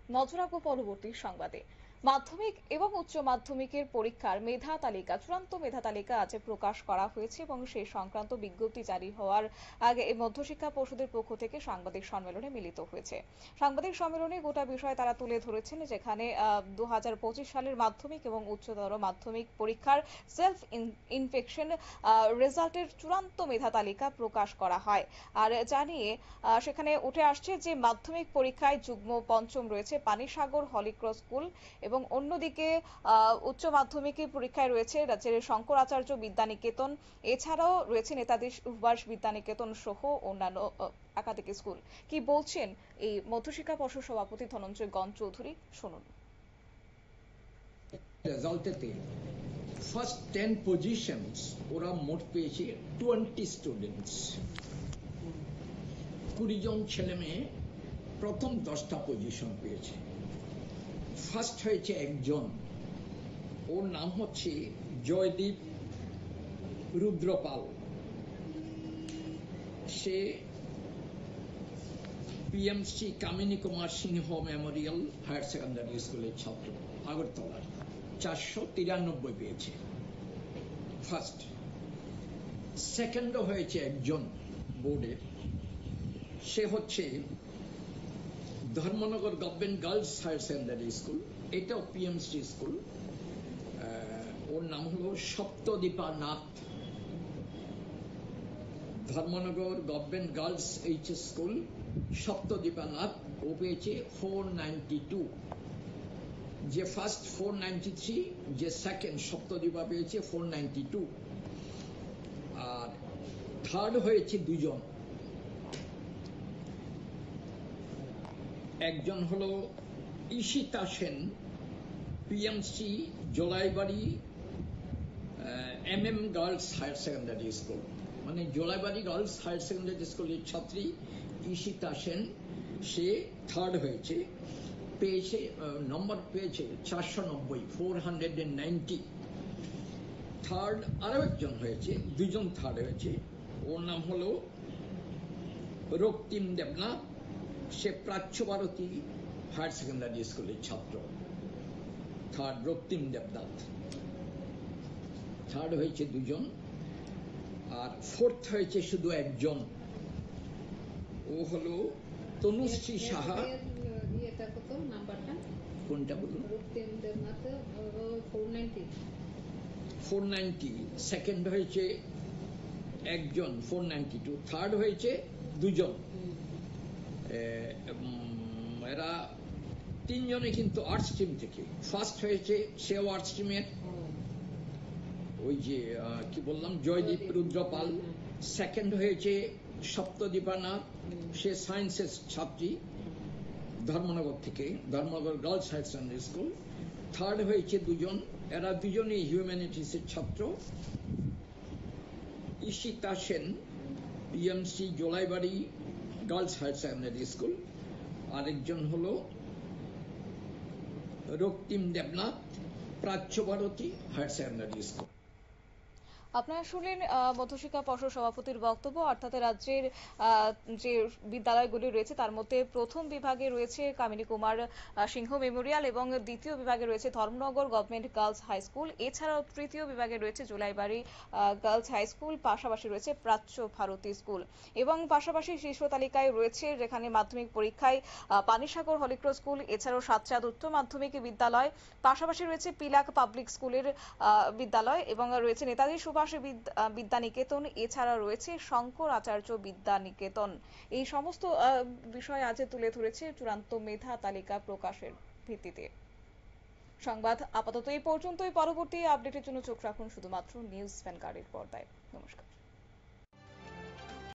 নজর রাখবো পরবর্তী সংবাদে। মাধ্যমিক এবং উচ্চ মাধ্যমিকের পরীক্ষার মেধা তালিকা, চূড়ান্ত মেধা তালিকা আজ প্রকাশ করা হয়েছে এবং সেই সংক্রান্ত বিজ্ঞপ্তি জারি হওয়ার আগে এই মধ্যশিক্ষা পর্ষদের পক্ষ থেকে সাংবাদিক সম্মেলনে মিলিত হয়েছে। সাংবাদিক সম্মেলনে গোটা বিষয় তারা তুলে ধরেছেন, যেখানে 2025 সালের মাধ্যমিক এবং উচ্চতর মাধ্যমিক পরীক্ষার সেলফ ইনফেকশন রেজাল্টের চূড়ান্ত মেধা তালিকা প্রকাশ করা হয়। আর জানিয়ে সেখানে উঠে আসছে যে মাধ্যমিক পরীক্ষায় যুগ্ম পঞ্চম রয়েছে পানিসাগর হলিক্রস স্কুল এবং অন্যদিকে উচ্চ মাধ্যমিকের পরীক্ষায় রয়েছে রাজ্যের শঙ্করাচার্য বিদ্যানিকেতন, এছাড়াও রয়েছে নেতাজি সুভাষ বিদ্যানিকেতন সহ অন্যান্য একাধিক স্কুল। কি বলছেন এই মধ্যশিক্ষা পর্ষদ সভাপতি ধনঞ্জয় গণ চৌধুরী, শুনুন। রেজাল্টেতে ফার্স্ট 10 পজিশনস ওরা মোট পেয়েছে 20 স্টুডেন্টস। 20 জন ছেলে মেয়ে প্রথম 10টা পজিশন পেয়েছে। ফার্স্ট হয়েছে একজন, ওর নাম হচ্ছে জয়দীপ রুদ্রপাল। সে পিএমসি কামিনী কুমার সিংহ মেমোরিয়াল হায়ার সেকেন্ডারি স্কুলের ছাত্র, আগরতলার। 493 পেয়েছে ফার্স্ট। সেকেন্ডও হয়েছে একজন বোর্ডের, সে হচ্ছে Dharmanagar government girls higher secondary school, এটাও পিএমসি স্কুল। ওর নাম হলো Saptadipa Nath. Dharmanagar government girls HS school, Saptadipa Nath, ও পেয়েছে 492। যে ফার্স্ট 493, যে সেকেন্ড সপ্তদীপা পেয়েছে 492। আর থার্ড হয়েছে দুজন, একজন হলো Ishita Sen, PMC Jolaibari MM girls higher secondary school, মানে জোলাইবাড়ি গার্লস হায়ার সেকেন্ডারি স্কুলের ছাত্রী ঈশিতা সেন। সে থার্ড হয়েছে, পেয়েছে নম্বর পেয়েছে 490, 490। থার্ড আরো একজন হয়েছে, দুজন থার্ড হয়েছে। ওর নাম হলো রক্তিম দেবনাথ, সে প্রাচ্য ভারতী হায়ার সেকেন্ডারি স্কুলের ছাত্র। থার্ড রক্তিম দেবনাথ, থার্ড হয়েছে দুজন। আর ফোর্থ হয়েছে শুধু একজন, ও হলো তনুশ্রী সাহা। কোনটা বলুন? 490। সেকেন্ড হয়েছে একজন, 492। থার্ড হয়েছে দুজন। এরা তিনজনে কিন্তু আর্টস স্ট্রিম থেকে। ফার্স্ট হয়েছে সেও আর্টস স্ট্রিমের, ওই যে কি বললাম, জয়দীপ রুদ্রপাল। সেকেন্ড হয়েছে সপ্তদীপা নাথ, সে সায়েন্সের ছাত্রী, ধর্মনগর থেকে, Dharmanagar girls higher secondary school. Third হয়েছে দুজন, এরা দুজনই হিউম্যানিটিসের ছাত্র। Ishita Sen, PMC Jolaibari girls higher secondary school. আরেকজন হলো রক্তিম দেবনাথ, প্রাচ্য ভারতী হায়ার সেকেন্ডারি স্কুল। আপনারা শুনলেন মধ্যশিক্ষা পর্ষদ সভাপতির বক্তব্য। অর্থাৎ রাজ্যের যে বিদ্যালয়গুলি রয়েছে তার মধ্যে প্রথম বিভাগে রয়েছে কামিনী কুমার সিংহ মেমোরিয়াল এবং দ্বিতীয় বিভাগে রয়েছে Dharmanagar government girls high school, এছাড়াও তৃতীয় বিভাগে রয়েছে জুলাইবাড়ি গার্লস হাই স্কুল, পাশাপাশি রয়েছে প্রাচ্য ভারতী স্কুল এবং পাশাপাশি শীর্ষ তালিকায় রয়েছে যেখানে মাধ্যমিক পরীক্ষায় পানিসাগর হলিক্রস স্কুল, এছাড়াও সাতচাঁদ উচ্চ মাধ্যমিক বিদ্যালয়, পাশাপাশি রয়েছে পিলাক পাবলিক স্কুলের বিদ্যালয় এবং রয়েছে নেতাজি সুভাষ বিদ্যানিকেতন, এছাড়া রয়েছে শঙ্করাচার্য বিদ্যানিকেতন। এই সমস্ত বিষয় আজ তুলে ধরেছে চূড়ান্ত মেধা তালিকা প্রকাশের ভিত্তিতে। সংবাদ আপাতত এই পর্যন্তই। পরবর্তী আপডেটের জন্য চোখ রাখুন শুধুমাত্র নিউজ ভ্যানগার্ডের পর্দায়। নমস্কার।